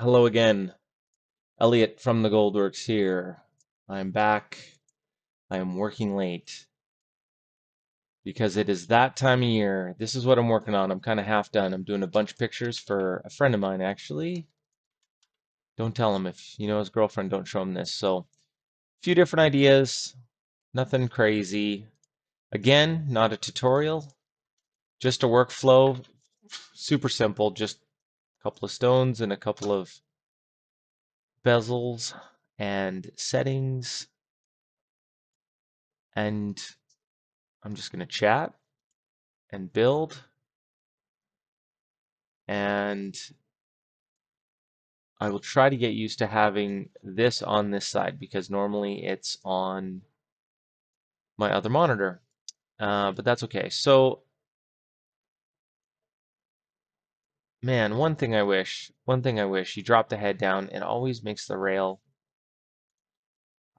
Hello again, Elliot from the Goldworks here. I'm back. I am working late because it is that time of year. This is what I'm working on. I'm kind of half done. I'm doing a bunch of pictures for a friend of mine, actually. Don't tell him if you know his girlfriend, don't show him this. So, a few different ideas, nothing crazy. Again, not a tutorial, just a workflow. Super simple, just a couple of stones and a couple of bezels and settings. And I'm just going to chat and build, and I will try to get used to having this on this side because normally it's on my other monitor, but that's okay. So, man, one thing I wish, you drop the head down, it always makes the rail,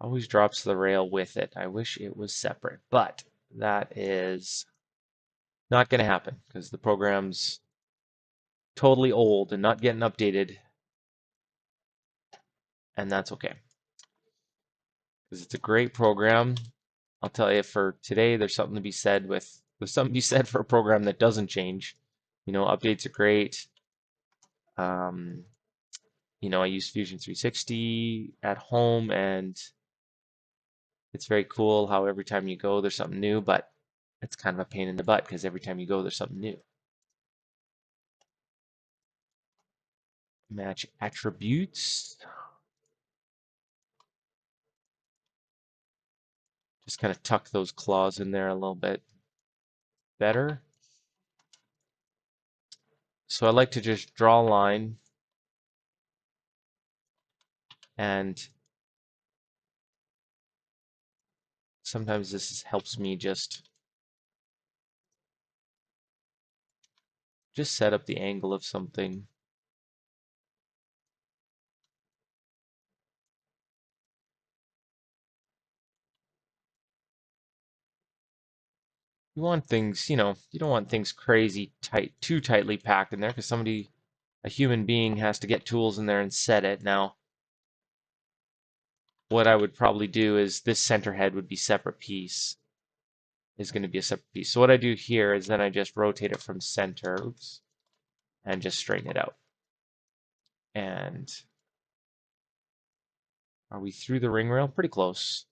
always drops the rail with it. I wish it was separate, but that is not going to happen because the program's totally old and not getting updated, and that's okay because it's a great program. I'll tell you, for today, there's something to be said for a program that doesn't change. You know, updates are great. Um, I use Fusion 360 at home, and it's very cool how every time you go, there's something new, but it's kind of a pain in the butt because every time you go, there's something new. Match attributes. Just kind of tuck those claws in there a little bit better. So I like to just draw a line and sometimes helps me just set up the angle of something. You want things, you don't want things crazy tight, too tightly packed in there because a human being has to get tools in there and set it. Now, what I would probably do is this center head would be separate piece, is going to be a separate piece. So what I do here is then I just rotate it from center, oops, and just straighten it out. And are we through the ring rail? Pretty close.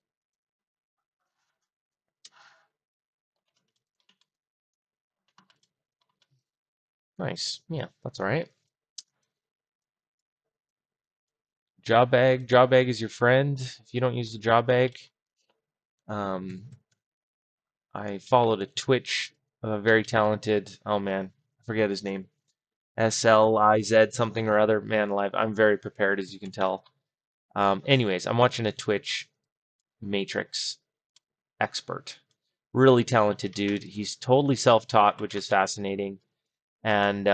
Nice. Yeah, that's all right. Job bag. Job bag is your friend. If you don't use the job bag, um, I followed a Twitch of a very talented, oh man, I forget his name. SLIZ something or other. Man alive, I'm very prepared as you can tell. Anyways, I'm watching a Twitch Matrix expert. Really talented dude. He's totally self-taught, which is fascinating. And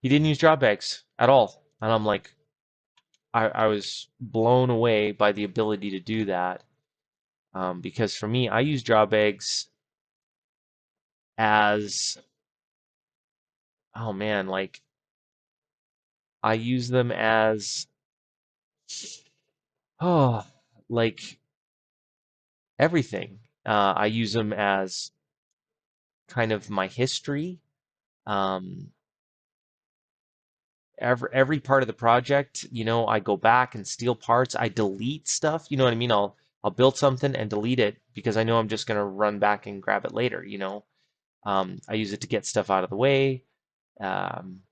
he didn't use job bags at all. And I'm like, I was blown away by the ability to do that. Because for me, I use job bags as, oh man, like I use them as, oh, like everything. I use them as kind of my history. Um, every part of the project, I go back and steal parts. I delete stuff. You know what I mean? I'll build something and delete it because I know I'm just gonna run back and grab it later. I use it to get stuff out of the way. Um,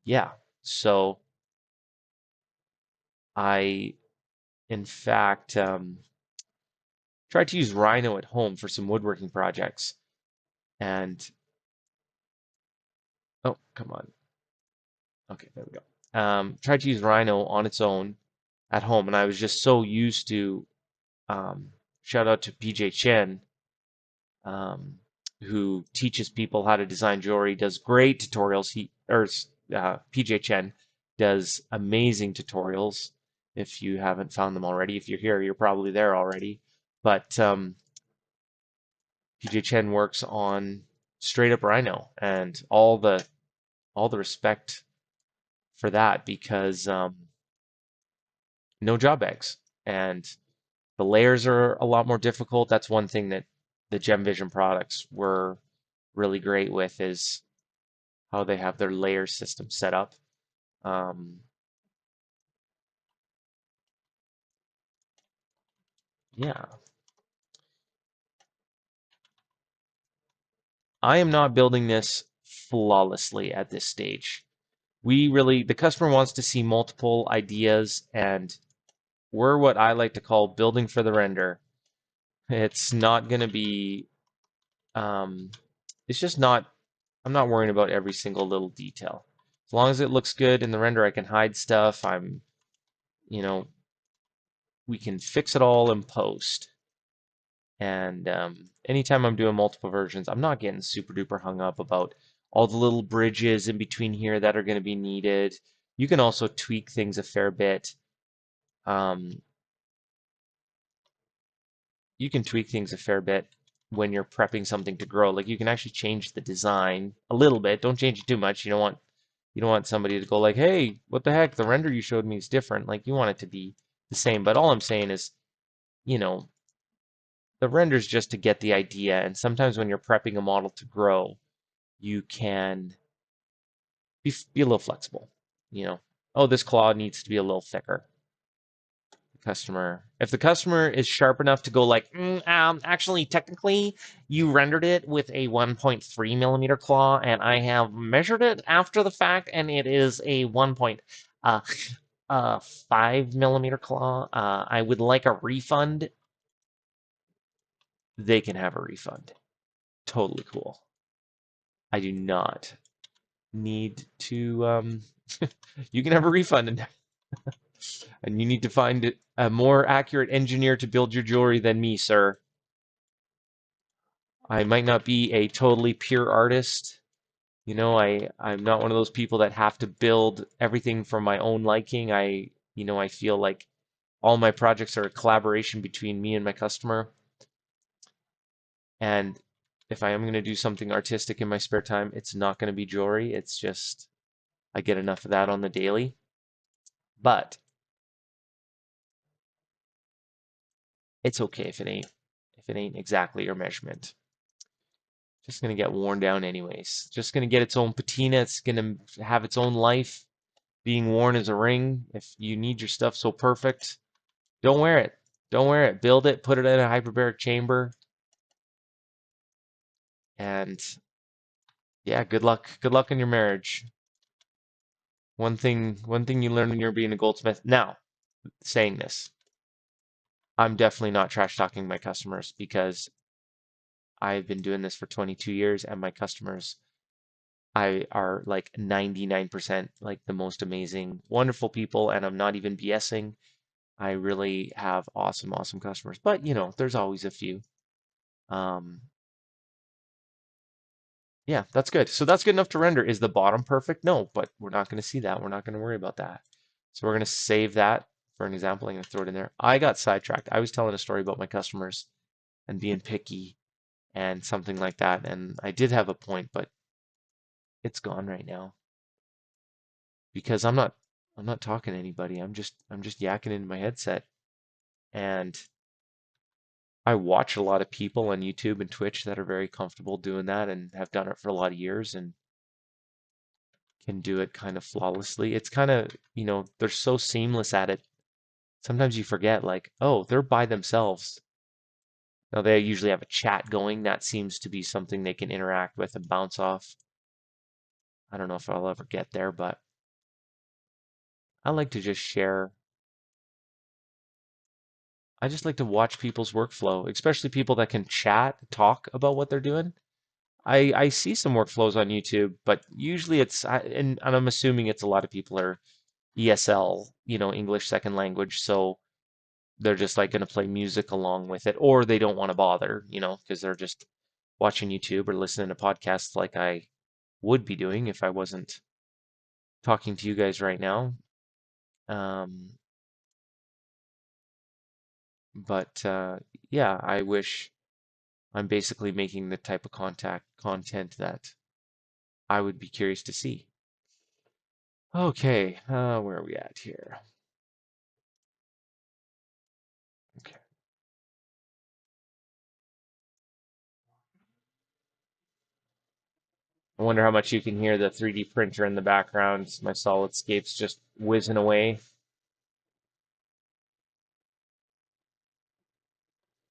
yeah. So I, in fact, tried to use Rhino at home for some woodworking projects. And oh, come on. Okay, there we go. Tried to use Rhino on its own at home, and I was just so used to. Shout out to PJ Chen, um, who teaches people how to design jewelry. Does great tutorials. PJ Chen does amazing tutorials. If you haven't found them already, if you're here, you're probably there already. But PJ Chen works on straight up Rhino, and all the respect for that because no job bags. And the layers are a lot more difficult. That's one thing that the Gemvision products were really great with is how they have their layer system set up. Um, yeah, I am not building this flawlessly at this stage. The customer wants to see multiple ideas, and we're what I like to call building for the render. It's not going to be, um, it's just not, I'm not worrying about every single little detail. As long as it looks good in the render, I can hide stuff. You know, we can fix it all in post. And anytime I'm doing multiple versions, I'm not getting super duper hung up about all the little bridges in between here that are going to be needed. You can also tweak things a fair bit. Um, you can tweak things a fair bit when you're prepping something to grow. Like you can actually change the design a little bit. Don't change it too much. You don't want somebody to go like, "Hey, what the heck? The render you showed me is different." Like you want it to be the same. But all I'm saying is, you know, the render's just to get the idea. And sometimes when you're prepping a model to grow, you can be a little flexible. You know, oh, this claw needs to be a little thicker. If the customer is sharp enough to go like, actually, technically, you rendered it with a 1.3 millimeter claw, and I have measured it after the fact, and it is a 1.5 millimeter claw. I would like a refund. They can have a refund. Totally cool. I do not need to. You can have a refund, and you need to find a more accurate engineer to build your jewelry than me, sir. I might not be a totally pure artist. I'm not one of those people that have to build everything from my own liking. I feel like all my projects are a collaboration between me and my customer. And if I am going to do something artistic in my spare time, it's not going to be jewelry. It's just I get enough of that on the daily. But it's okay if it ain't exactly your measurement. Just gonna get worn down anyways. Just gonna get its own patina. It's gonna have its own life. Being worn as a ring. If you need your stuff so perfect, don't wear it. Don't wear it. Build it, put it in a hyperbaric chamber, and yeah, good luck. Good luck in your marriage. One thing you learn when you're being a goldsmith. Now, saying this, I'm definitely not trash talking my customers because I've been doing this for 22 years and my customers I are like 99% like the most amazing, wonderful people, and I'm not even BSing. I really have awesome, awesome customers. But there's always a few. Um, yeah, that's good. So that's good enough to render. Is the bottom perfect? No, but we're not going to see that. We're not going to worry about that. So we're going to save that for an example. I'm going to throw it in there. I got sidetracked. I was telling a story about my customers and being picky and something like that. And I did have a point, but it's gone right now because I'm not talking to anybody. I'm just yakking into my headset. And I watch a lot of people on YouTube and Twitch that are very comfortable doing that and have done it for a lot of years and can do it kind of flawlessly. It's kind of, they're so seamless at it. Sometimes you forget, like, oh, they're by themselves. Now, they usually have a chat going. That seems to be something they can interact with and bounce off. I don't know if I'll ever get there, but I like to just share. I just like to watch people's workflow, especially people that can chat, talk about what they're doing. I see some workflows on YouTube, but usually and I'm assuming it's a lot of people are ESL, English second language, so they're just like going to play music along with it, or they don't want to bother, because they're just watching YouTube or listening to podcasts like I would be doing if I wasn't talking to you guys right now. Um, but yeah, I wish I'm basically making the type of content that I would be curious to see. Okay, where are we at here? Okay. I wonder how much you can hear the 3D printer in the background. My SolidScape's just whizzing away.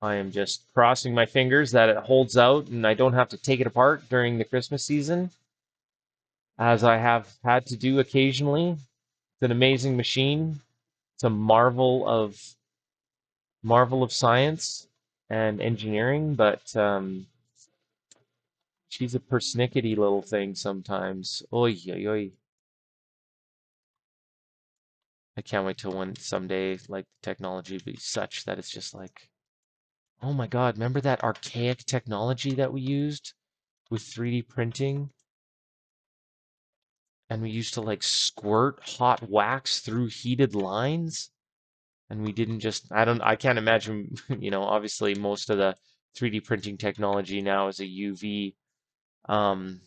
I am just crossing my fingers that it holds out and I don't have to take it apart during the Christmas season, as I have had to do occasionally. It's an amazing machine. It's a marvel of science and engineering, but she's a persnickety little thing sometimes. Oy, oy, oy. I can't wait till one someday like technology be such that it's just like, oh my God, remember that archaic technology that we used with 3D printing? And we used to like squirt hot wax through heated lines? And we didn't just, I can't imagine, obviously most of the 3D printing technology now is a UV. Um,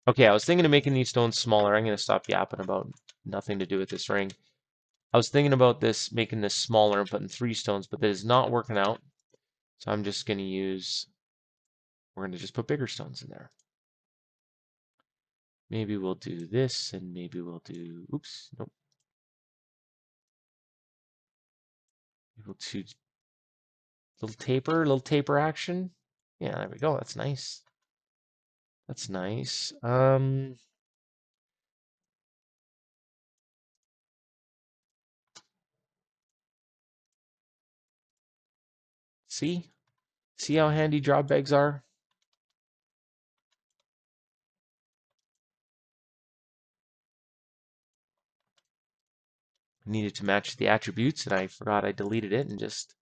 okay, I was thinking of making these stones smaller. I'm going to stop yapping about nothing to do with this ring. I was thinking about this, making this smaller and putting 3 stones, but that is not working out. So I'm just going to we're going to just put bigger stones in there. Maybe we'll do this and maybe we'll do, oops, nope. We'll do little taper action. Yeah, there we go. That's nice. That's nice. See? See how handy drop bags are? I needed to match the attributes and I forgot I deleted it and just,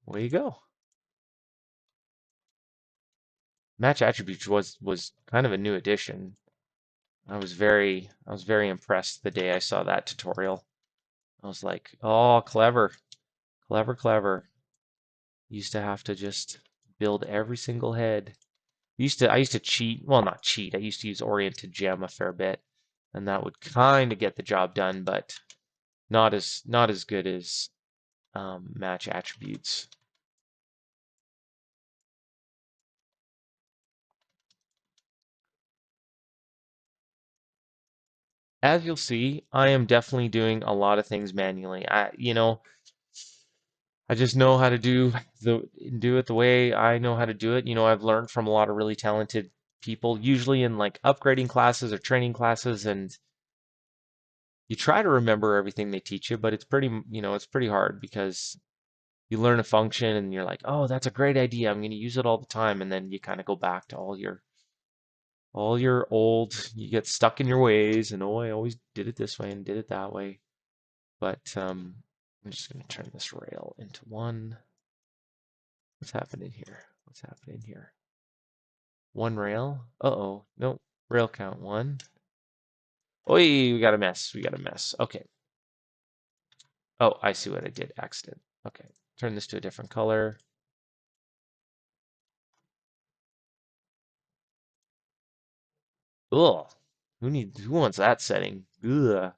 away you go. Match attributes was kind of a new addition. I was very impressed the day I saw that tutorial. I was like, oh, clever, clever, clever. Used to have to just build every single head. I used to cheat, well, not cheat. I used to use oriented gem a fair bit, and that would kind of get the job done, but not as good as match attributes. As you'll see, I am definitely doing a lot of things manually. I just know how to do it the way I know how to do it. I've learned from a lot of really talented people, usually in like upgrading classes or training classes, and you try to remember everything they teach you, but it's pretty hard because you learn a function and you're like, "Oh, that's a great idea. I'm going to use it all the time." And then you kind of go back to all your old, you get stuck in your ways and, "Oh, I always did it this way and did it that way." But I'm just going to turn this rail into one. What's happening here? What's happening here? One rail? Uh-oh. Nope. Rail count one. Oi, we got a mess. We got a mess. Okay. Oh, I see what I did. Accident. Okay. Turn this to a different color. Ugh. Who wants that setting? Ugh.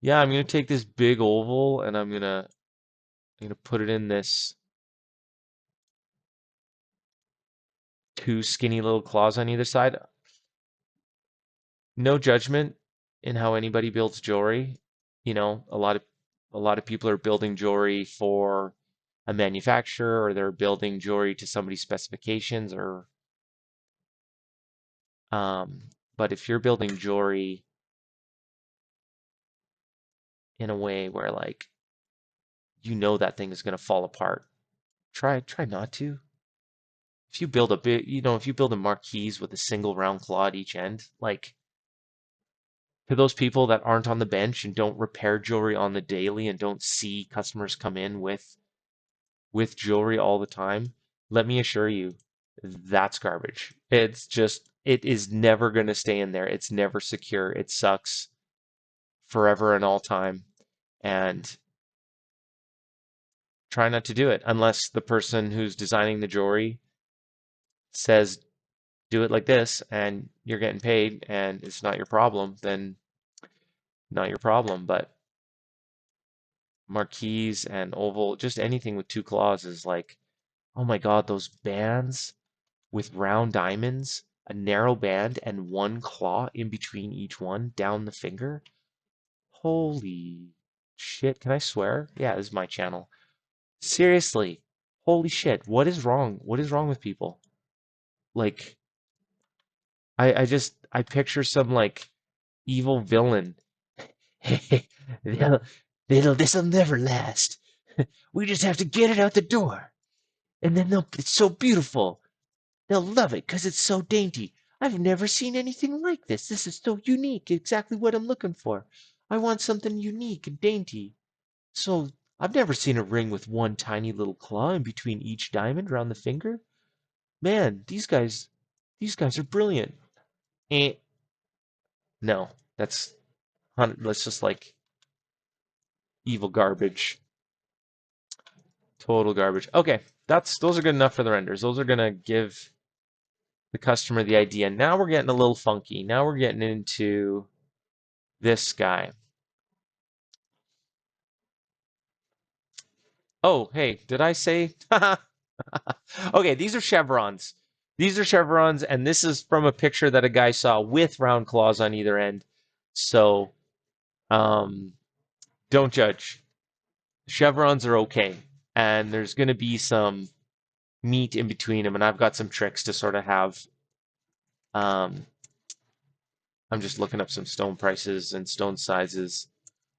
Yeah, I'm gonna take this big oval and I'm gonna put it in this two skinny little claws on either side. No judgment in how anybody builds jewelry. A lot of people are building jewelry for a manufacturer or they're building jewelry to somebody's specifications or but if you're building jewelry in a way where like that thing is going to fall apart, try not to. If you build a marquise with a single round claw at each end, like to those people that aren't on the bench and don't repair jewelry on the daily and don't see customers come in with jewelry all the time, let me assure you, that's garbage. It is never going to stay in there. It's never secure. It sucks forever and all time. And try not to do it unless the person who's designing the jewelry says do it like this and you're getting paid and it's not your problem, then not your problem. But marquise and oval, just anything with two claws is like, oh my God, those bands with round diamonds, a narrow band and one claw in between each one down the finger. Holy shit. Can I swear? Yeah, this is my channel. Seriously. Holy shit. What is wrong? What is wrong with people? Like, I picture some like evil villain. Hey, this'll never last. We just have to get it out the door. And then it's so beautiful. They'll love it because it's so dainty. I've never seen anything like this. This is so unique. Exactly what I'm looking for. I want something unique and dainty. So I've never seen a ring with one tiny little claw in between each diamond around the finger. Man, these guys are brilliant. Eh, no, that's just like evil garbage. Total garbage. Okay, those are good enough for the renders. Those are gonna give the customer the idea. Now we're getting a little funky. Now we're getting into this guy. Oh, hey, did I say? Okay, these are chevrons. These are chevrons, and this is from a picture that a guy saw with round claws on either end. So, um, don't judge. Chevrons are okay, and there's going to be some meat in between them, and I've got some tricks to sort of have. Um, I'm just looking up some stone prices and stone sizes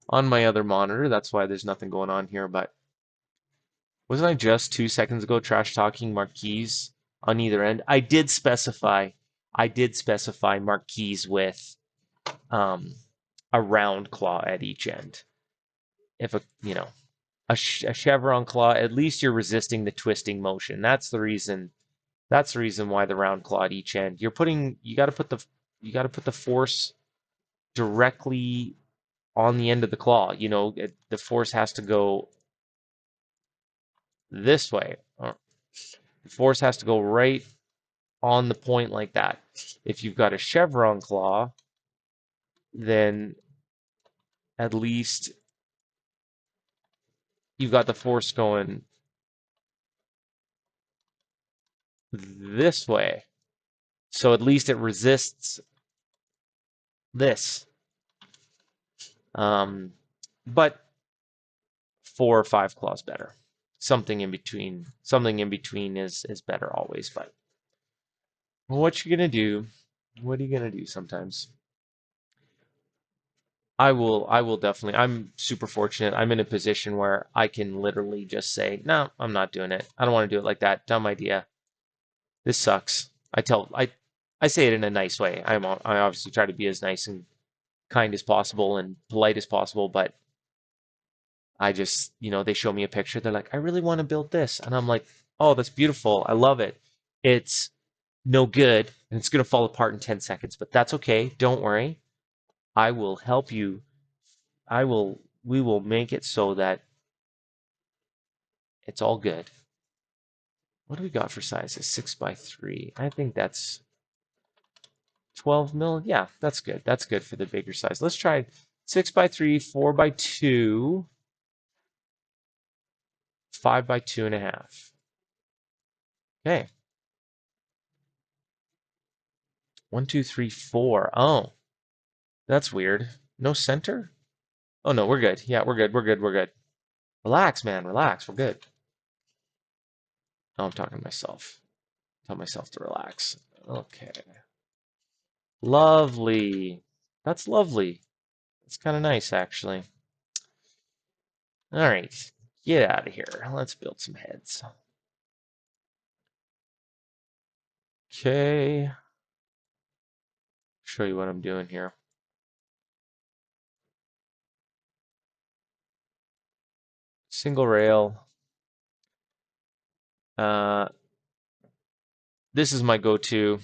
on my other monitor. That's why there's nothing going on here, but wasn't I just 2 seconds ago trash talking marquise on either end? I did specify marquise with um, a round claw at each end. If a chevron claw, at least you're resisting the twisting motion. That's the reason. That's the reason why the round claw at each end. You got to put the force directly on the end of the claw. The force has to go this way. The force has to go right on the point like that. If you've got a chevron claw, then at least you've got the force going this way. So at least it resists this. But 4 or 5 claws better. Something in between. Something in between is better always. But what you gonna do? What are you gonna do sometimes? I will definitely. I'm super fortunate. I'm in a position where I can literally just say, no, I'm not doing it. I don't want to do it like that. Dumb idea. This sucks. I say it in a nice way. I obviously try to be as nice and kind as possible and polite as possible, but I just, they show me a picture. They're like, I really want to build this. And I'm like, oh, that's beautiful. I love it. It's no good and it's going to fall apart in 10 seconds, but that's okay. Don't worry. I will help you. We will make it so that it's all good. What do we got for sizes? 6x3. I think that's 12 mil. Yeah, that's good. That's good for the bigger size. Let's try 6x3, 4x2, 5x2.5. Okay. 1, 2, 3, 4. Oh, that's weird. No center? Oh no, we're good. Yeah, we're good. We're good. We're good. Relax, man. Relax. We're good. Oh, I'm talking to myself. Tell myself to relax. Okay. Lovely. That's lovely. It's kind of nice, actually. All right. Get out of here. Let's build some heads. Okay. Show you what I'm doing here. Single rail. Uh, this is my go-to.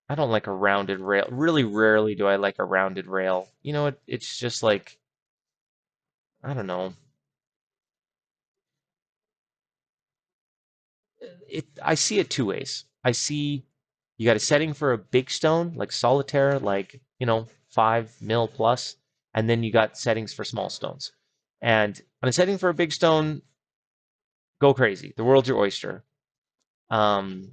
I don't like a rounded rail. Really rarely do I like a rounded rail. It's just like, I don't know. I see it two ways. I see You got a setting for a big stone, like solitaire, like, 5 mil plus, and then you got settings for small stones. And on a setting for a big stone, go crazy. The world's your oyster. Um,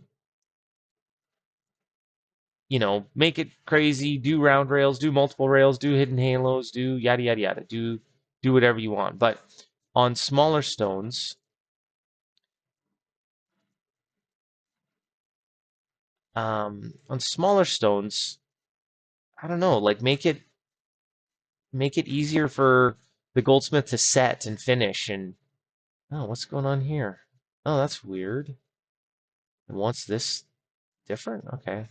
make it crazy, do round rails, do multiple rails, do hidden halos, do yada yada yada, do whatever you want. But on smaller stones, on smaller stones, I don't know, like make it easier for the goldsmith to set and finish. And oh, what's going on here? Oh, that's weird. And what's this different? Okay.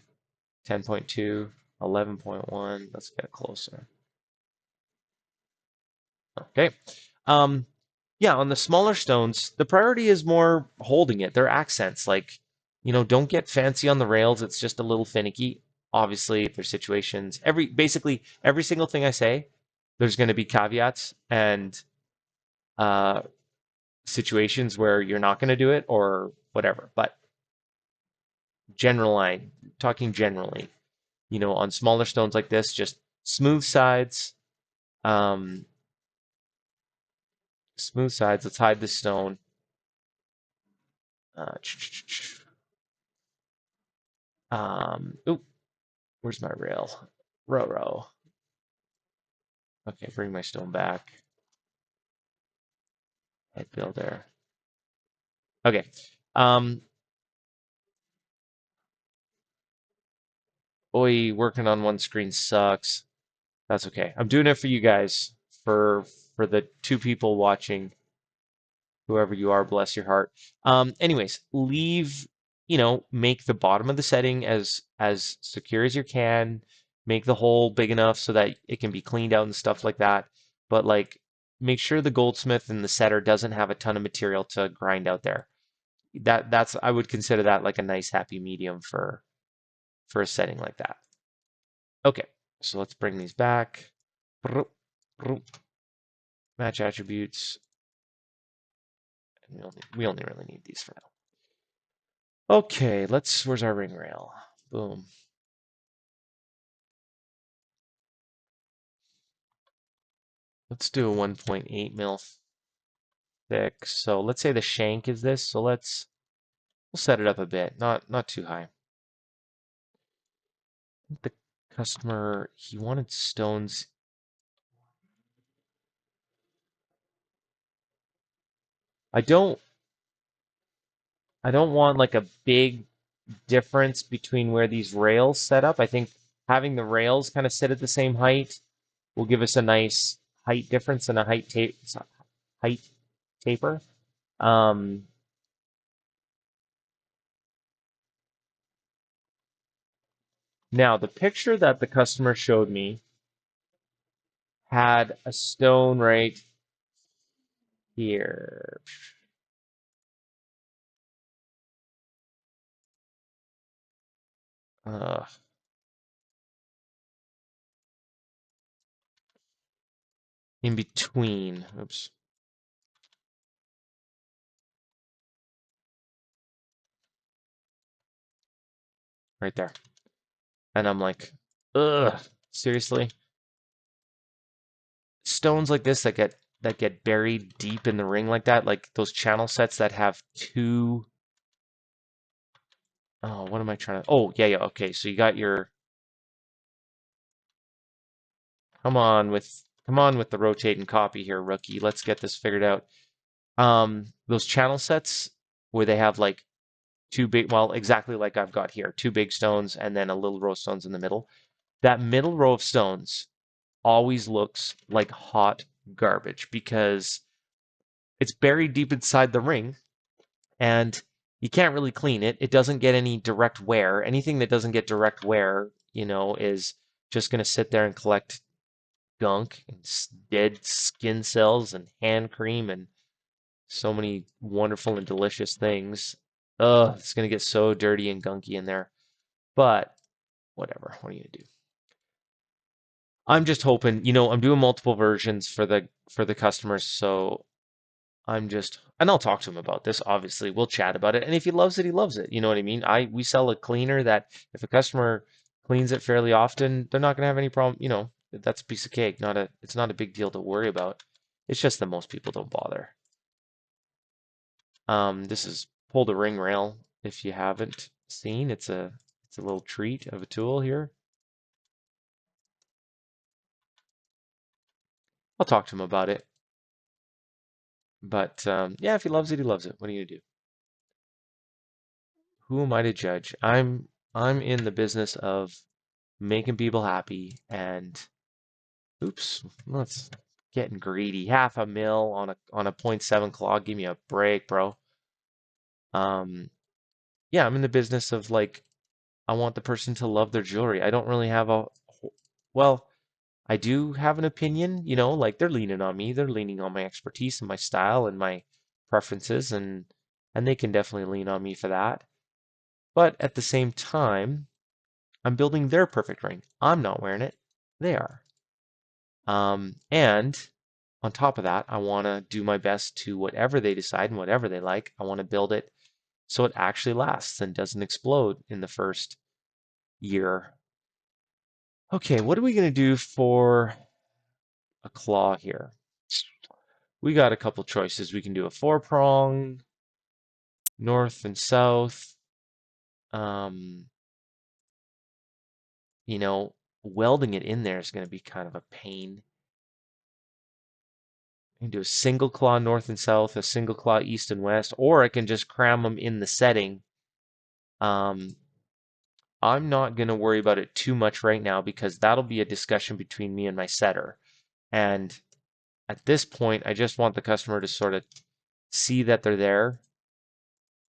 10.2, 11.1. Let's get closer. Okay. Um, yeah, on the smaller stones, the priority is more holding it. They're accents. Like, don't get fancy on the rails. It's just a little finicky. Obviously, if there's situations, basically every single thing I say, there's going to be caveats and uh, situations where you're not going to do it or whatever. But talking generally, on smaller stones like this, just smooth sides. Um, Smooth sides. Let's hide the stone. Uh, Oop, where's my rail? Row. Okay, bring my stone back. Head builder. Okay. Um, working on one screen sucks. That's okay. I'm doing it for you guys, for the two people watching, whoever you are, bless your heart. Anyways, make the bottom of the setting as secure as you can. Make the hole big enough so that it can be cleaned out and stuff like that. But like, make sure the goldsmith and the setter doesn't have a ton of material to grind out there. I would consider that like a nice happy medium for a setting like that. Okay, so let's bring these back. Match attributes. We only really need these for now. Okay, where's our ring rail? Boom. Let's do a 1.8 mil thick. So let's say the shank is this. So we'll set it up a bit, not too high. The customer, he wanted stones. I don't I don't want like a big difference between where these rails set up. I think having the rails kind of sit at the same height will give us a nice height difference and a height taper. Um, Now, the picture that the customer showed me had a stone right here. Uh, in between. Oops. Right there. And I'm like, ugh, seriously? Stones like this that get buried deep in the ring like that, like those channel sets that have two. Oh, what am I trying to? Oh, yeah. Okay, so you got your. Come on with the rotate and copy here, rookie. Let's get this figured out. Those channel sets where they have like two big, well, exactly like I've got here, two big stones and then a little row of stones in the middle. That middle row of stones always looks like hot garbage because it's buried deep inside the ring and you can't really clean it. It doesn't get any direct wear. Anything that doesn't get direct wear, is just going to sit there and collect gunk and dead skin cells and hand cream and so many wonderful and delicious things. Ugh, it's going to get so dirty and gunky in there. But whatever. What are you going to do? I'm just hoping, I'm doing multiple versions for the customers, so I'm just and I'll talk to him about this. Obviously, we'll chat about it. And if he loves it, he loves it. You know what I mean? We sell a cleaner that if a customer cleans it fairly often, they're not going to have any problem. You know, that's a piece of cake. It's not a big deal to worry about. It's just that most people don't bother. This is pull the ring rail. If you haven't seen, it's a little treat of a tool here. I'll talk to him about it. But yeah, if he loves it, he loves it. What are you gonna do? Who am I to judge? I'm in the business of making people happy and oops, let's getting greedy. Half a mil on a .7 clog. Give me a break, bro. Um, yeah, I'm in the business of like I want the person to love their jewelry. I don't really have well, I do have an opinion, you know, like they're leaning on me. They're leaning on my expertise and my style and my preferences and they can definitely lean on me for that. But at the same time, I'm building their perfect ring. I'm not wearing it. They are. And on top of that, I want to do my best to whatever they decide and whatever they like. I want to build it so it actually lasts and doesn't explode in the first year. Okay, what are we going to do for a claw here? We got a couple choices. We can do a four prong, north and south. Um, you know, welding it in there is going to be kind of a pain. I can do a single claw north and south, a single claw east and west, or I can just cram them in the setting. Um, I'm not going to worry about it too much right now because that'll be a discussion between me and my setter. And at this point, I just want the customer to sort of see that they're there.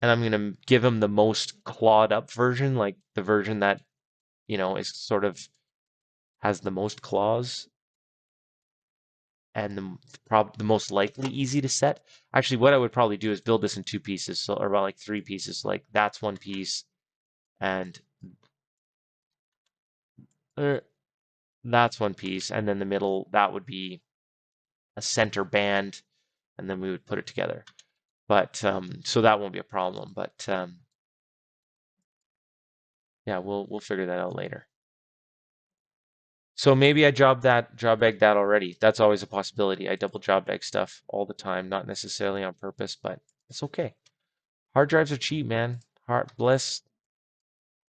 And I'm going to give them the most clawed up version, like the version that, you know, is sort of has the most claws and the most likely easy to set. Actually, what I would probably do is build this in two pieces, so or about like three pieces. Like that's one piece, and uh, that's one piece, and then the middle that would be a center band, and then we would put it together. But so that won't be a problem. But yeah, we'll figure that out later. So maybe I job bag that already. That's always a possibility. I double job bag stuff all the time, not necessarily on purpose, but it's okay. Hard drives are cheap, man. Hard bless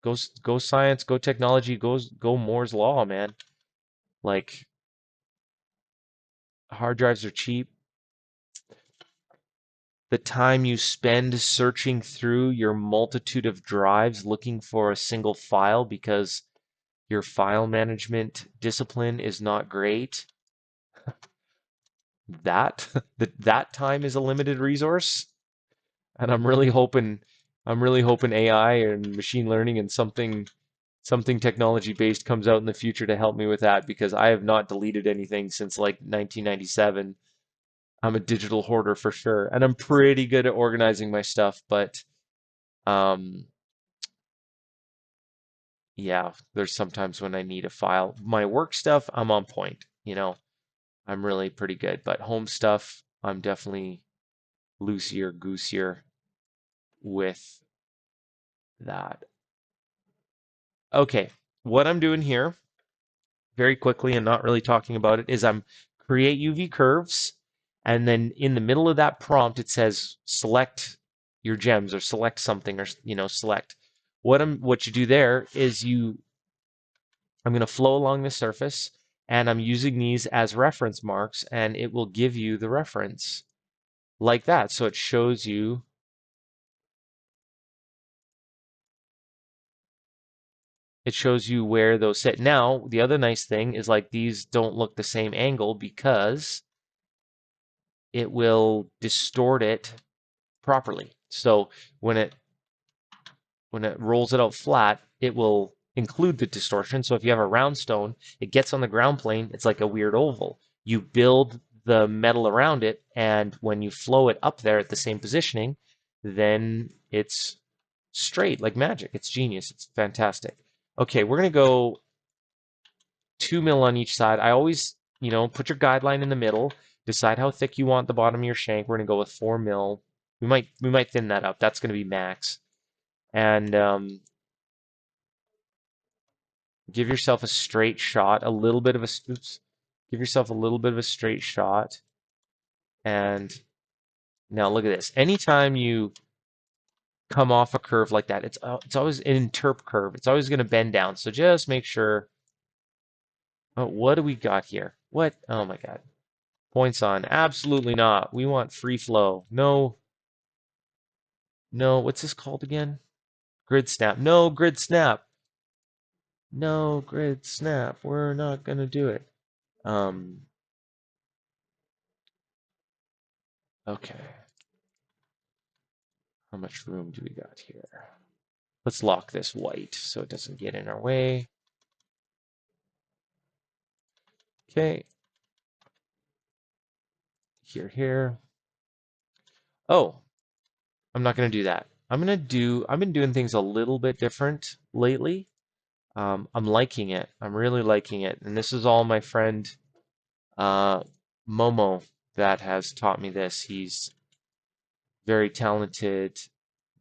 go science, go technology, go Moore's law, man. Like hard drives are cheap. The time you spend searching through your multitude of drives looking for a single file because your file management discipline is not great, that that time is a limited resource. And I'm really hoping AI and machine learning and something technology based comes out in the future to help me with that because I have not deleted anything since like 1997. I'm a digital hoarder for sure, and I'm pretty good at organizing my stuff, but um yeah, there's sometimes when I need a file. My work stuff, I'm on point, you know. I'm really pretty good, but home stuff, I'm definitely loosier goosier with that. Okay, what I'm doing here very quickly and not really talking about it is I'm create UV curves, and then in the middle of that prompt it says select your gems or select something or select. What you do there is I'm going to flow along the surface and I'm using these as reference marks and it will give you the reference like that. So it shows you where those sit. Now, the other nice thing is like these don't look the same angle because it will distort it properly. So when it when it rolls it out flat, it will include the distortion. So if you have a round stone, it gets on the ground plane, it's like a weird oval. You build the metal around it, and when you flow it up there at the same positioning, then it's straight like magic. It's genius. It's fantastic. Okay, we're gonna go 2 mil on each side. I always, put your guideline in the middle Decide how thick you want the bottom of your shank. We're gonna go with 4 mil. We might thin that up. That's gonna be max. And give yourself a straight shot, a little bit of a oops. Give yourself a little bit of a straight shot. And now look at this. Anytime you come off a curve like that, it's always an interp curve. It's always going to bend down. So just make sure. Oh, what do we got here? What? Oh my God. Points on. Absolutely not. We want free flow. No. No. What's this called again? Grid snap. No grid snap. No grid snap. We're not going to do it. Okay. How much room do we got here? Let's lock this white so it doesn't get in our way. Okay. Here. Oh, I'm not going to do that. I've been doing things a little bit different lately. I'm liking it. I'm really liking it. And this is all my friend uh, Momo that has taught me this. He's very talented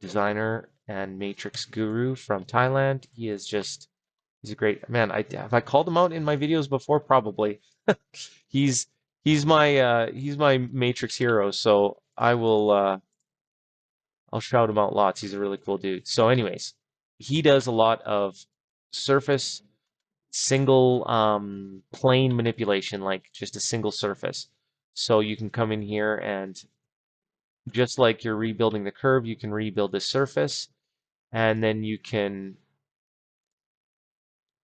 designer and matrix guru from Thailand. He's a great man. Have I called him out in my videos before? Probably. He's he's my matrix hero, so I'll shout him out lots. He's a really cool dude. So anyways, he does a lot of surface single plane manipulation, like just a single surface. So you can come in here and just like you're rebuilding the curve, you can rebuild the surface, and then you can,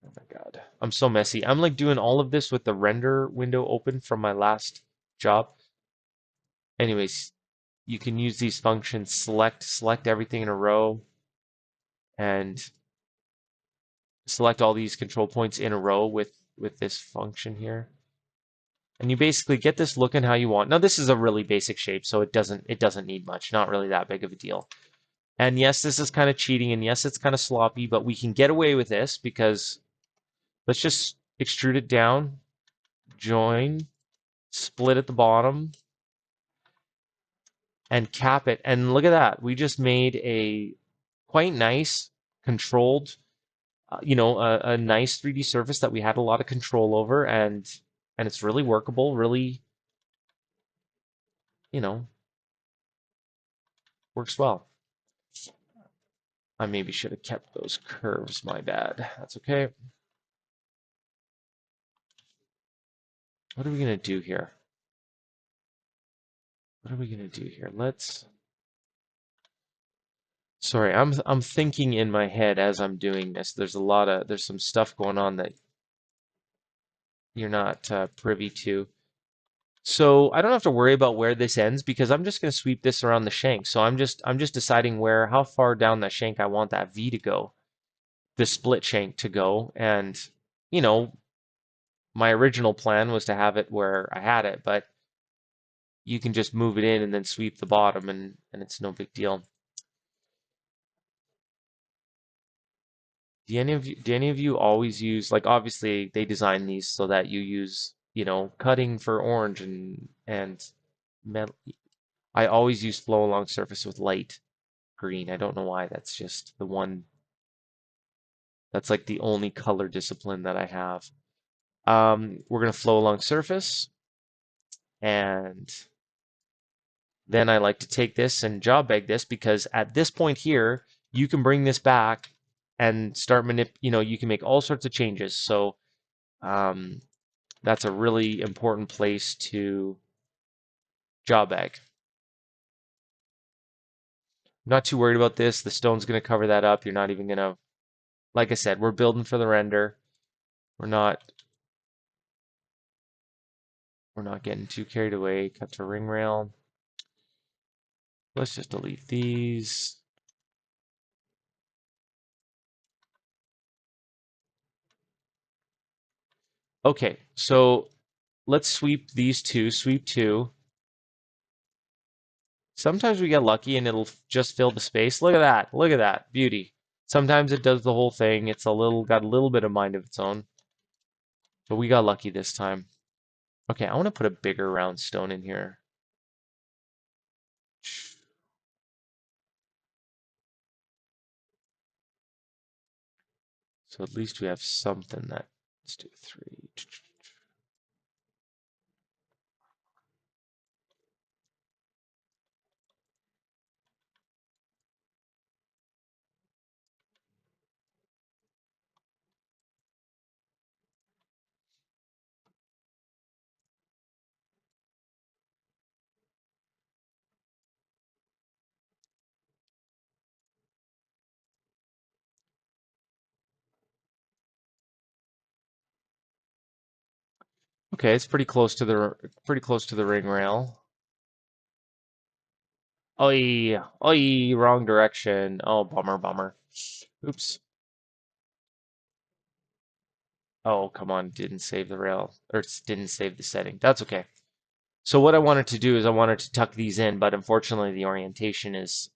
oh my God, I'm so messy. I'm like doing all of this with the render window open from my last job. Anyways, you can use these functions, select everything in a row, and select all these control points in a row with this function here. And you basically get this looking how you want. Now this is a really basic shape, so it doesn't need much, not really that big of a deal. And yes, this is kind of cheating, and yes, it's kind of sloppy, but we can get away with this because let's just extrude it down, join, split at the bottom, and cap it. And look at that. We just made a quite nice, controlled, a nice 3D surface that we had a lot of control over, and it's really workable, really, you know, works well. I maybe should have kept those curves, my bad. That's okay. What are we gonna do here? What are we gonna do here? Sorry, I'm thinking in my head as I'm doing this. There's some stuff going on that you're not privy to. So I don't have to worry about where this ends because I'm just going to sweep this around the shank. So I'm just deciding how far down that shank I want that V to go, the split shank to go. And, you know, my original plan was to have it where I had it, but you can just move it in and then sweep the bottom and it's no big deal. Do any of you always use, like, obviously they design these so that you use, cutting for orange and metal. I always use flow along surface with light green. I don't know why. That's just that's like the only color discipline that I have. We're gonna flow along surface, and then I like to take this and job bag this because at this point here, you can bring this back and start you can make all sorts of changes. So um, that's a really important place to job bag. Not too worried about this. The stone's going to cover that up. You're not even going to, like I said, we're building for the render. We're not getting too carried away. Cut to ring rail. Let's just delete these. Okay, so let's sweep these two, sweep two. Sometimes we get lucky and it'll just fill the space. Look at that. Look at that. Beauty. Sometimes it does the whole thing. It's got a little bit of mind of its own. But we got lucky this time. Okay, I want to put a bigger round stone in here. So at least we have something that, let's do 3. Okay, it's pretty close to the ring rail. Oi, oi, wrong direction. Oh, bummer, bummer. Oops. Oh, come on, didn't save the rail, or didn't save the setting. That's okay. So what I wanted to do is I wanted to tuck these in, but unfortunately the orientation is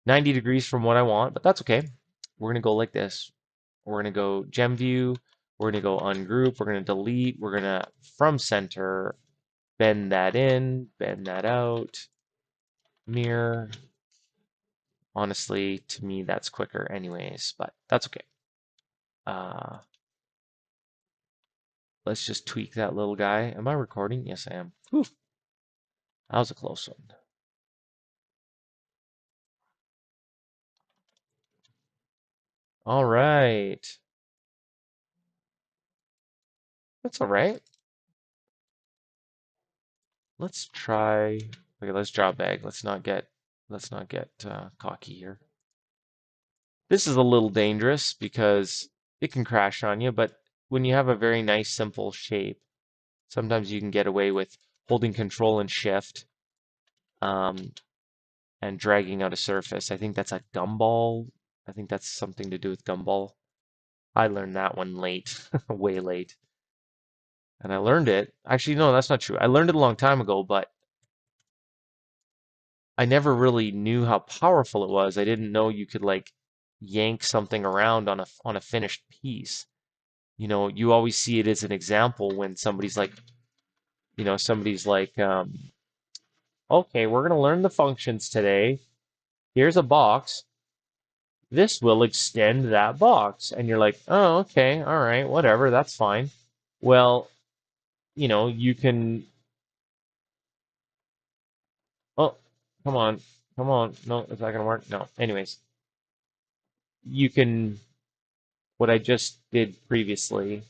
90 degrees from what I want, but that's okay. We're gonna go like this. We're gonna go gem view. We're gonna go ungroup. We're gonna delete. We're gonna from center bend that in, bend that out, mirror. Honestly, to me, that's quicker anyways, but that's okay. Uh, let's just tweak that little guy. Am I recording? Yes, I am. Whew, that was a close one. All right. That's all right. Let's try. Okay, let's draw bag. Let's not get cocky here. This is a little dangerous because it can crash on you, but when you have a very nice, simple shape, sometimes you can get away with holding control and shift um, and dragging out a surface. I think that's a gumball. I think that's something to do with gumball. I learned that one late, way late. And I learned it. Actually, no, that's not true. I learned it a long time ago, but I never really knew how powerful it was. I didn't know you could like yank something around on a finished piece. You always see it as an example when somebody's like, okay, we're gonna learn the functions today. Here's a box. This will extend that box. And you're like, oh, okay, all right, whatever, that's fine. Well, you can, oh, come on, come on. No, is that gonna work? No. Anyways, you can, what I just did previously,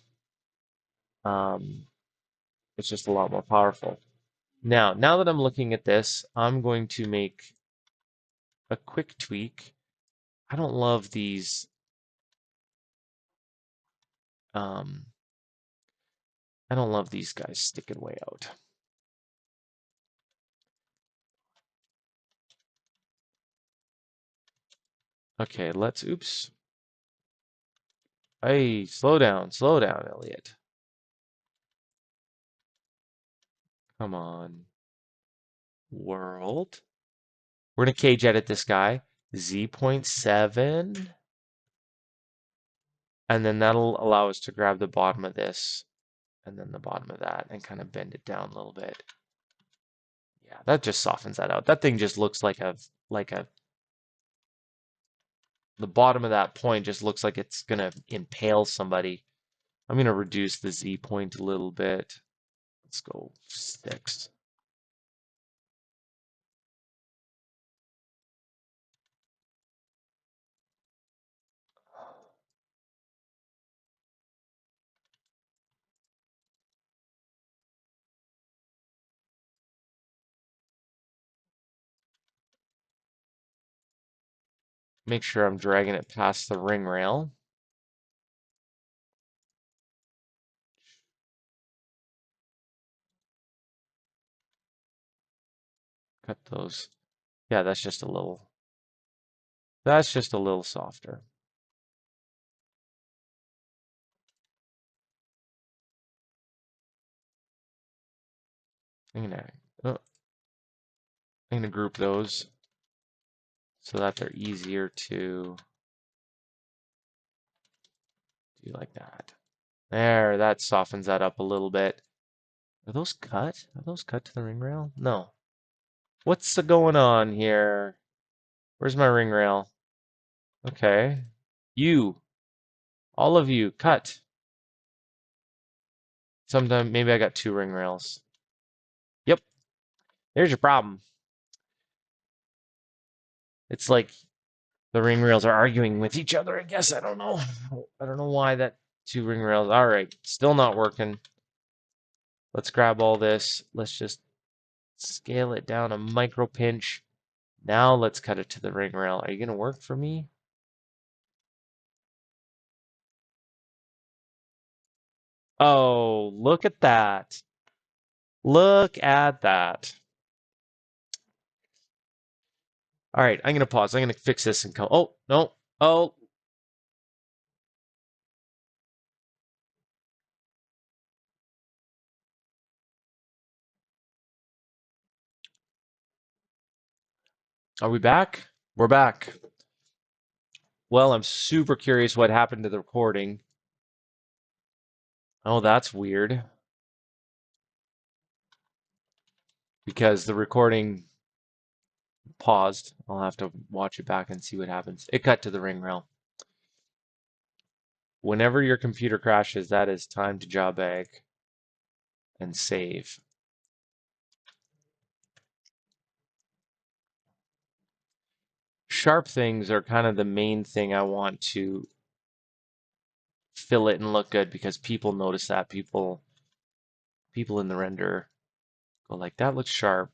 um, it's just a lot more powerful. Now that I'm looking at this, I'm going to make a quick tweak. I don't love these, um, I don't love these guys sticking way out. Okay, oops. Hey, slow down, Elliot. Come on. World. We're gonna cage edit this guy. Z.7. And then that'll allow us to grab the bottom of this and then the bottom of that and kind of bend it down a little bit. Yeah, that just softens that out. That thing just looks like a the bottom of that point just looks like it's gonna impale somebody. I'm gonna reduce the Z point a little bit. Let's go 6. Make sure I'm dragging it past the ring rail. Cut those. Yeah, that's just a little softer. I'm gonna, oh, I'm gonna group those so that they're easier to do like that. There, that softens that up a little bit. Are those cut? Are those cut to the ring rail? No. What's going on here? Where's my ring rail? Okay. You. All of you, cut. Sometime maybe I got two ring rails. Yep. There's your problem. It's like the ring rails are arguing with each other, I guess. I don't know. I don't know why that two ring rails. All right. Still not working. Let's grab all this. Let's just scale it down a micro pinch. Now let's cut it to the ring rail. Are you going to work for me? Oh, look at that. Look at that. All right, I'm going to pause. I'm going to fix this and come. Oh, no. Oh, are we back? We're back. Well, I'm super curious what happened to the recording. Oh, that's weird. Because the recording paused. I'll have to watch it back and see what happens. It cut to the ring rail. Whenever your computer crashes, that is time to job bag and save. Sharp things are kind of the main thing I want to fill it and look good because people notice that. People in the render go like, that looks sharp.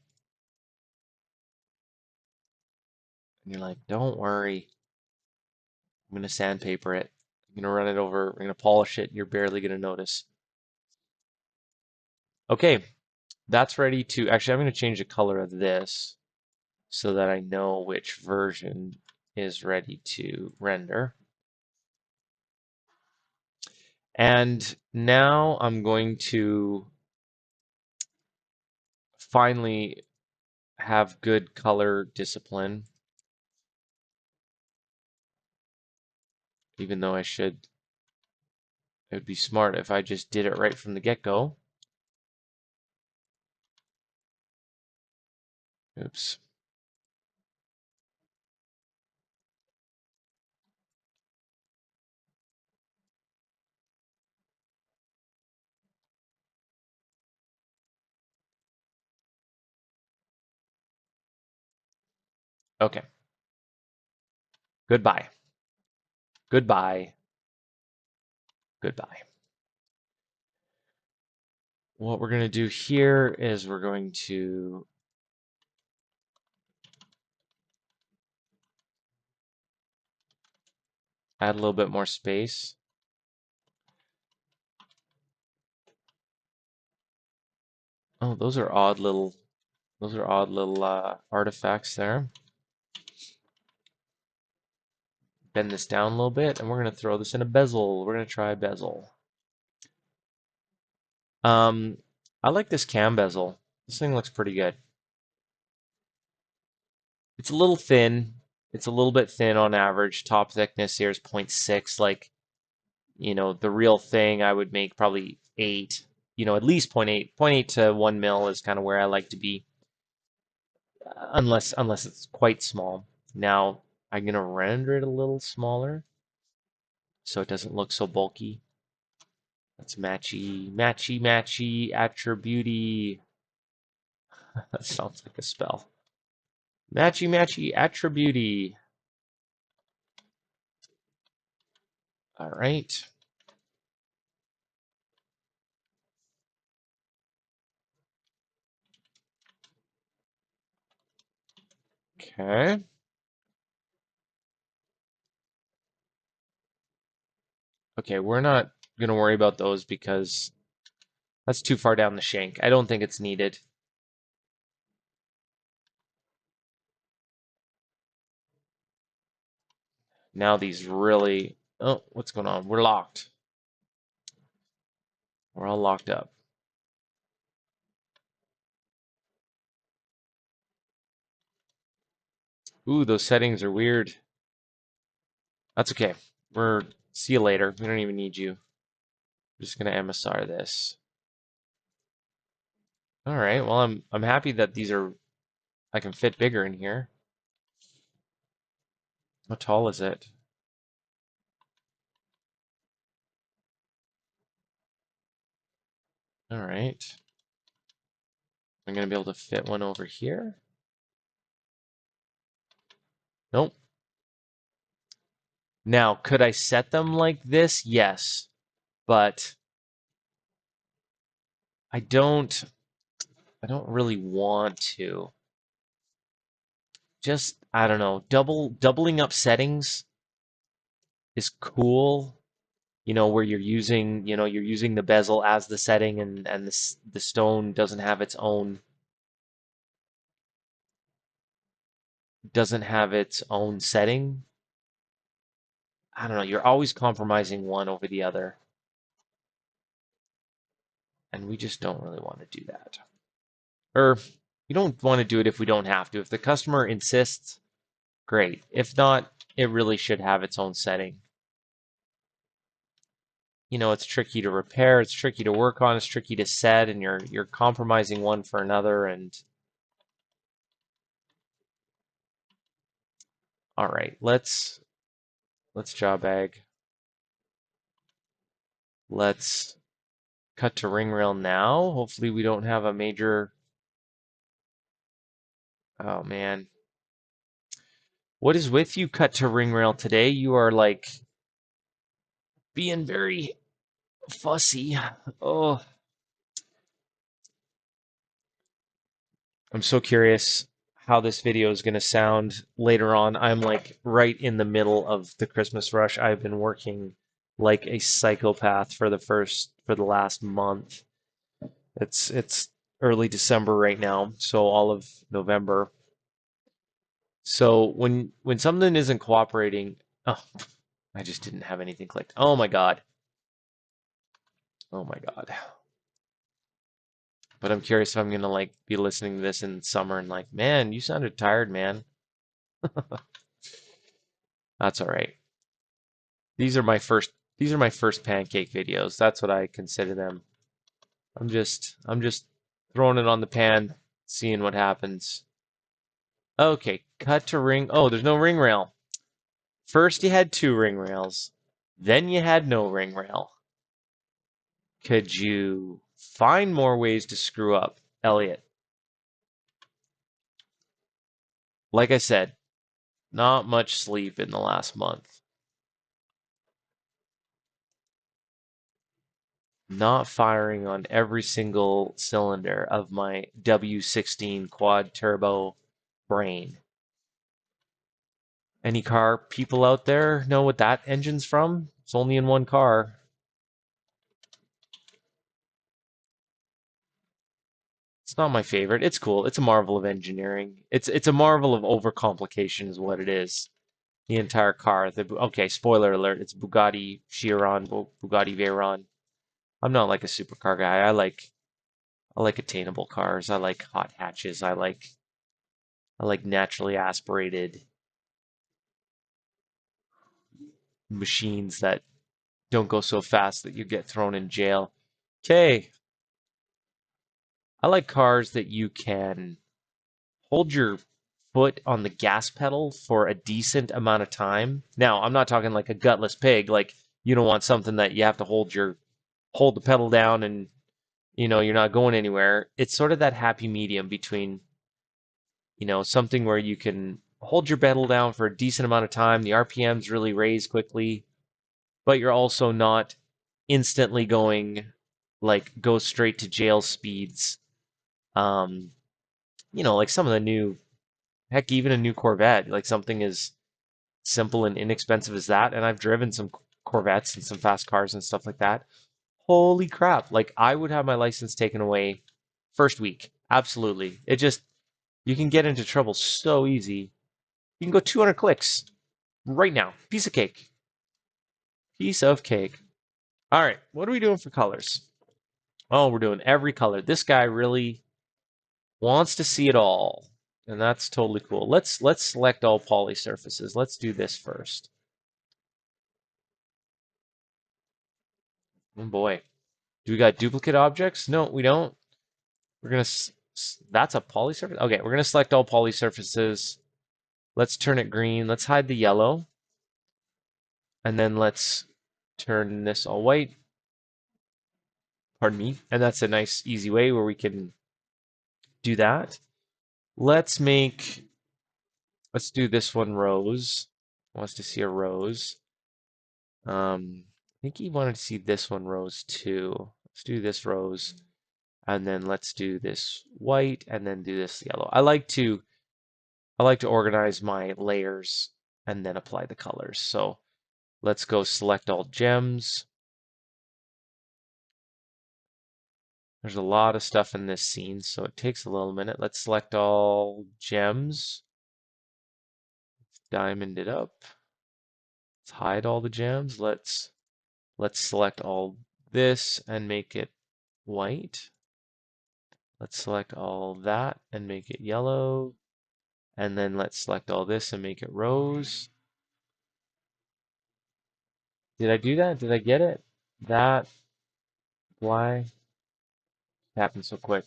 And you're like, don't worry. I'm going to sandpaper it. I'm going to run it over. I'm going to polish it. And you're barely going to notice. Okay, that's ready to, actually, I'm going to change the color of this so that I know which version is ready to render. And now I'm going to finally have good color discipline, even though it would be smart if I just did it right from the get-go. Oops. Okay. Goodbye. Goodbye. Goodbye. What we're going to do here is we're going to add a little bit more space. Oh, those are odd little artifacts there. Bend this down a little bit, and we're going to throw this in a bezel. We're going to try a bezel. I like this cam bezel. This thing looks pretty good. It's a little thin. It's a little bit thin on average. Top thickness here is 0.6. Like, the real thing I would make probably 8. At least 0.8. 0.8 to 1 mil is kind of where I like to be, unless it's quite small. Now, I'm going to render it a little smaller so it doesn't look so bulky. That's matchy, matchy, matchy, attribute. That sounds like a spell. Matchy, matchy, attribute. All right. Okay. Okay, we're not going to worry about those because that's too far down the shank. I don't think it's needed. Now these really... Oh, what's going on? We're locked. We're all locked up. Ooh, those settings are weird. That's okay. See you later. We don't even need you. We're just going to MSR this. All right. Well, I'm happy that these are I can fit bigger in here. How tall is it? All right. I'm gonna be able to fit one over here. Nope. Now, could I set them like this? Yes, but I don't I don't really want to. Just I don't know. Doubling up settings is cool. Where you're using the bezel as the setting and the stone doesn't have its own setting. I don't know. You're always compromising one over the other, and we just don't really want to do that. Or we don't want to do it if we don't have to. If the customer insists, great. If not, it really should have its own setting. It's tricky to repair, it's tricky to work on, it's tricky to set, and you're compromising one for another. And all right, let's jaw bag. Let's cut to ring rail now. Hopefully we don't have a major. Oh man, what is with you? Cut to ring rail today. You are like being very fussy. Oh, I'm so curious how this video is going to sound later on. I'm like right in the middle of the Christmas rush. I've been working like a psychopath for the last month. It's early December right now, so all of November. So when something isn't cooperating, oh, I just didn't have anything clicked. Oh my God. Oh my God. But I'm curious if I'm gonna like be listening to this in summer and like, man, you sounded tired, man. That's all right. These are my first pancake videos. That's what I consider them. I'm just throwing it on the pan, seeing what happens. Okay, cut to ring. Oh, there's no ring rail. First you had two ring rails, then you had no ring rail. Could you find more ways to screw up, Elliot? Like I said, not much sleep in the last month. Not firing on every single cylinder of my W16 quad turbo brain. Any car people out there know what that engine's from? It's only in one car. It's not my favorite. It's cool. It's a marvel of engineering. It's a marvel of overcomplication is what it is. The entire car. Okay, spoiler alert. It's Bugatti Chiron, Bugatti Veyron. I'm not like a supercar guy. I like attainable cars. I like hot hatches. I like naturally aspirated machines that don't go so fast that you get thrown in jail. Okay, I like cars that you can hold your foot on the gas pedal for a decent amount of time. Now, I'm not talking like a gutless pig. Like you don't want something that you have to hold the pedal down and you're not going anywhere. It's sort of that happy medium between something where you can hold your pedal down for a decent amount of time, the RPMs really raise quickly, but you're also not instantly going like go straight to jail speeds. Um, like some of the new, heck, even a new Corvette, like something as simple and inexpensive as that. And I've driven some Corvettes and some fast cars and stuff like that. Holy crap. Like I would have my license taken away first week. Absolutely. You can get into trouble so easy. You can go 200 clicks right now. Piece of cake. Piece of cake. All right. What are we doing for colors? Oh, we're doing every color. This guy really wants to see it all. And that's totally cool. Let's select all poly surfaces. Let's do this first. Oh boy. Do we got duplicate objects? No, we don't. We're gonna, that's a poly surface? Okay, we're gonna select all poly surfaces. Let's turn it green. Let's hide the yellow. And then let's turn this all white. Pardon me. And that's a nice, easy way where we can do that. Let's make, let's do this one rose. Wants to see a rose. I think he wanted to see this one rose too. Let's do this rose. And then let's do this white and then do this yellow. I like to organize my layers and then apply the colors. So let's go select all gems. There's a lot of stuff in this scene, so it takes a little minute. Let's select all gems. Diamond it up. Let's hide all the gems. Let's select all this and make it white. Let's select all that and make it yellow. And then let's select all this and make it rose. Did I do that? Did I get it? That, why? It happened so quick.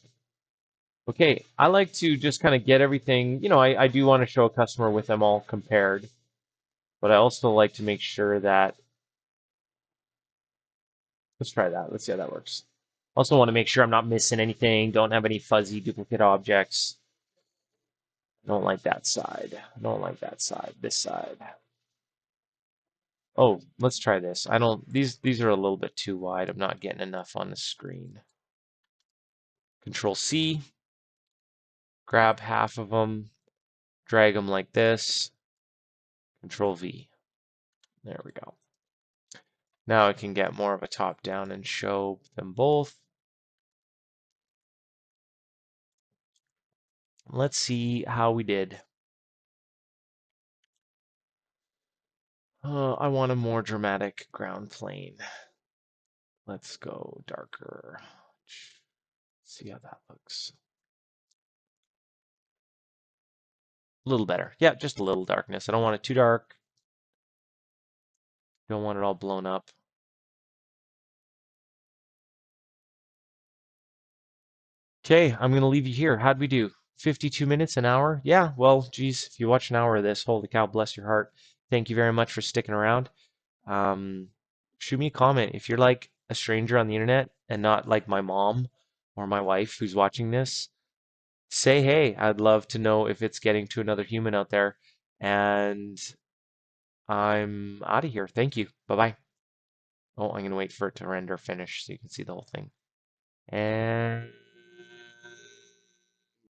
Okay, I like to just kind of get everything, I do want to show a customer with them all compared, but I also like to make sure that, let's try that. Let's see how that works. Also want to make sure I'm not missing anything, don't have any fuzzy duplicate objects. I don't like that side. I don't like that side. This side. Oh, let's try this. I don't, these are a little bit too wide. I'm not getting enough on the screen. Control C, grab half of them, drag them like this, Control V. There we go. Now I can get more of a top down and show them both. Let's see how we did. I want a more dramatic ground plane. Let's go darker. See how that looks. A little better. Yeah, just a little darkness. I don't want it too dark. Don't want it all blown up. Okay, I'm going to leave you here. How'd we do? 52 minutes, an hour? Yeah, well, geez, if you watch an hour of this, holy cow, bless your heart. Thank you very much for sticking around. Um, Shoot me a comment if you're like a stranger on the internet and not like my mom or my wife who's watching this. Say hey, I'd love to know if it's getting to another human out there. And I'm out of here. Thank you. Bye bye. Oh, I'm going to wait for it to render finish so you can see the whole thing. And